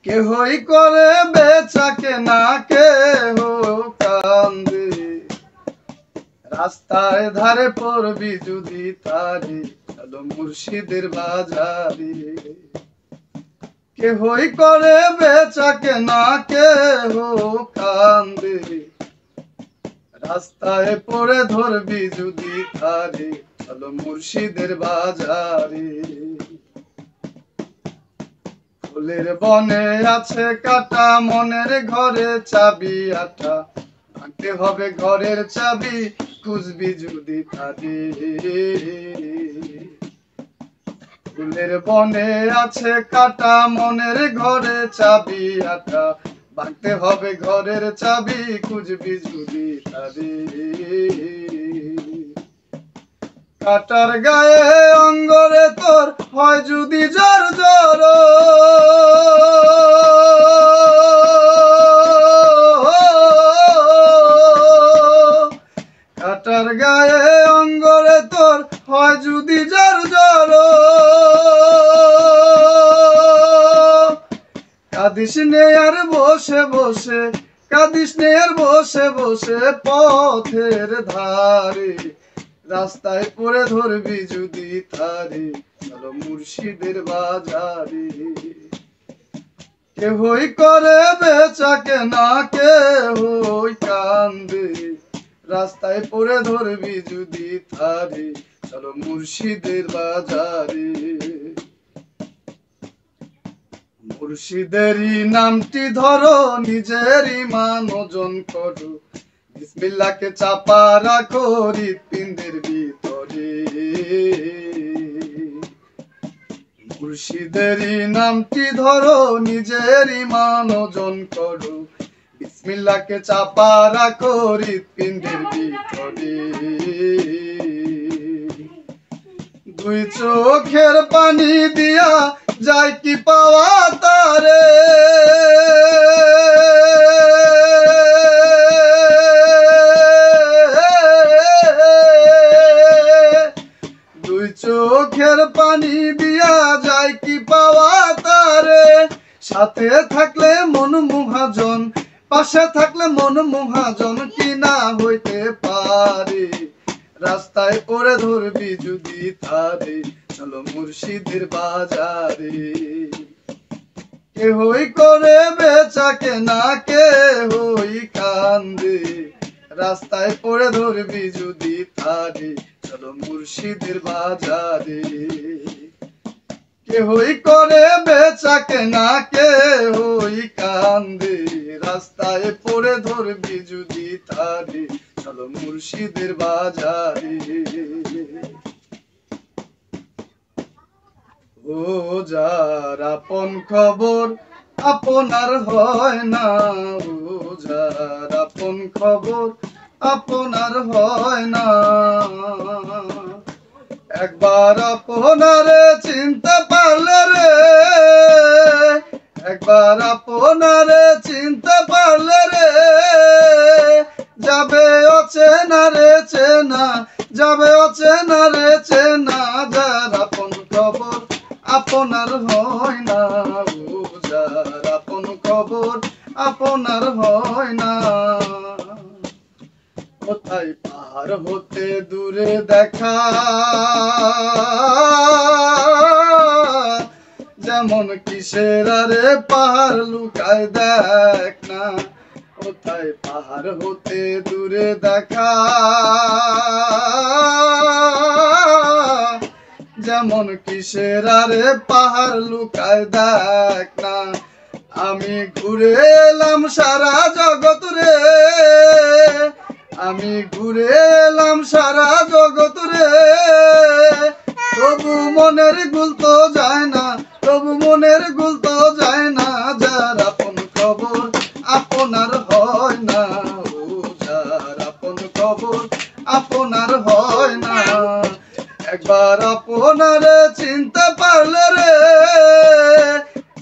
কেহই করে বেচা কেনা, কেহ কান্দে। রাস্তায় ধারে পড়বি যদি তারে, চলো মুর্শিদের বাজারে। কেহই করে বেচা কেনা, কেহ কান্দে। রাস্তায় পড়ে ধরবি যদি তারে, চলো মুর্শিদের বাজারে। ফুলের বনে আছে কাটা, মনের ঘরে চাবি আটা। ভাঙতে হবে ঘরের চাবি, খুঁজবি যদি তারে। ফুলের বনে আছে কাটা, মনের ঘরে চাবি আটা। ভাঙতে হবে ঘরের চাবি, খুঁজবি যদি তারে। কাটার গায়ে অঙ্গরে তোর হয় যদি জ্বর জ্বর, কাটার গায়ে অঙ্গরে তোর হয় যদি জ্বর জ্বর। কাঁদিস নে আর বসে বসে, কাঁদিস নে আর বসে বসে পথের ধারে। রাস্তায় পড়ে ধরবি যদি তারে, চলো মুর্শিদের বাজারে। কেহই করে বেচা কেনা, কেহই কান্দে। রাস্তায় পড়ে ধরবি যদি তারে, চলো মুর্শিদের বাজারে। মুর্শিদেরই নামটি ধরো, নিজের ঈমান ওজন করো। বিসমিল্লাহকে চাপা রাখো হৃৎপিণ্ডের ভিতরে। মুর্শিদেরই নামটি ধরো, নিজের ঈমান ওজন করো। বিসমিল্লাহকে চাপা রাখো হৃৎপিণ্ডের ভিতরে। দুই চোখের পানি দিয়া যায় কি পাওয়া তারে। দুই চোখের পানি দিয়া যায় কি পাওয়া তারে। সাথে থাকলে মন মহাজন, পাশে থাকলে মন মহাজন, কি না হইতে পারে। রাস্তায় পড়ে ধরবি যদি তারে, চলো মুর্শিদের বাজারে। কেহই করে বেচা কেনা, কেহই কান্দে। রাস্তায় পড়ে ধরবি যদি তারে, চলো মুর্শিদের বাজারে। কেহই করে বেচা কেনা, কেহই কান্দে। রাস্তায় পড়ে ধরবি যদি তারে, চলো মুর্শিদের বাজারে। ও যার আপন খবর আপনার হয় না, ও যার আপন খবর আপনার হয় না। একবার আপনারে চিনতে পারলে রে, একবার আপনারে চিনতে পারলে রে, যাবে অচেনা রে চেনা, যাবে অচেনা রে চেনা। যার আপন খবর আপনার হয় না, ও যার আপন খবর আপনার হয় না। কোথায় পার হতে দূরে দেখা, যেমন কিসের আরে পাহাড় লুকায় দেখ না। কোথায় পাহাড় হতে দূরে দেখা, যেমন কিসের আরে পাহাড় লুকায় দেখ না। আমি ঘুরে এলাম সারা জগৎ রে, আমি ঘুরে এলাম সারা জগৎ রে। তবু মনের গুল তো যায় না, তবু মনের গুল তো যায় না। যার আপন খবর আপনার হয় না, ও যার আপন খবর আপনার হয় না। একবার আপনারে চিনতে পারলে রে,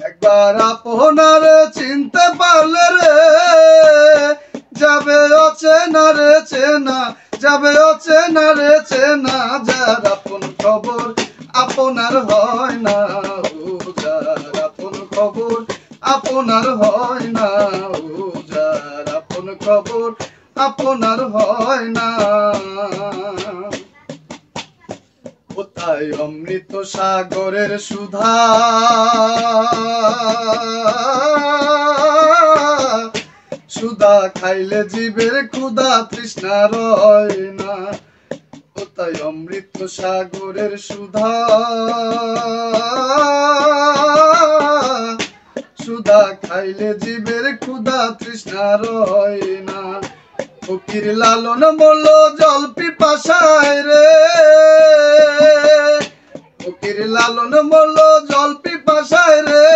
একবার আপনারে চিনতে পারলে রে, যাবে অচেনা রে চেনা, যাবে অচেনা রে চেনা। যার আপন খবর আপনার হয় না, ও যার আপন খবর আপনার হয় না, ও যার আপন খবর আপনার হয় না। কোথায় অমৃত সাগরের সুধা, সুধা খাইলে জীবের ক্ষুধা তৃষ্ণা রয় না। কোথায় অমৃত সাগরের সুধা, সুধা খাইলে জীবের ক্ষুধা তৃষ্ণা রয় না। ফকির লালন মরল জল পিপাসায় রে, ফকির লালন মরল জল পিপাসায় রে।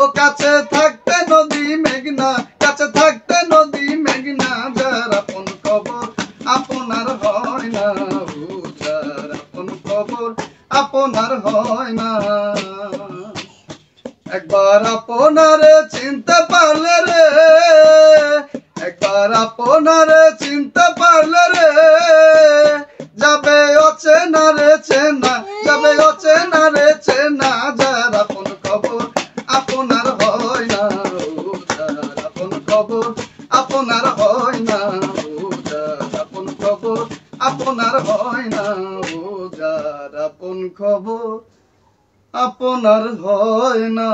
ও কাছে থাকতে নদী মেঘনা, কাছে থাকতে নদী মেঘনা, যার আপন খবর আপনার হয় না, ও যার আপন খবর আপনার হয় না। একবার আপনারে চিনতে পারলে রে, একবার আপনারে চিনতে পারলে রে, যাবে অচেনা রে চেনা, যাবে অচেনা রে চেনা, যার আপন খবর আপনার হয় না, ও যার আপন খবর আপনার হয় না, ও যার আপন খবর আপনার হয় না, ও যার আপন খবর আপনার হয় না।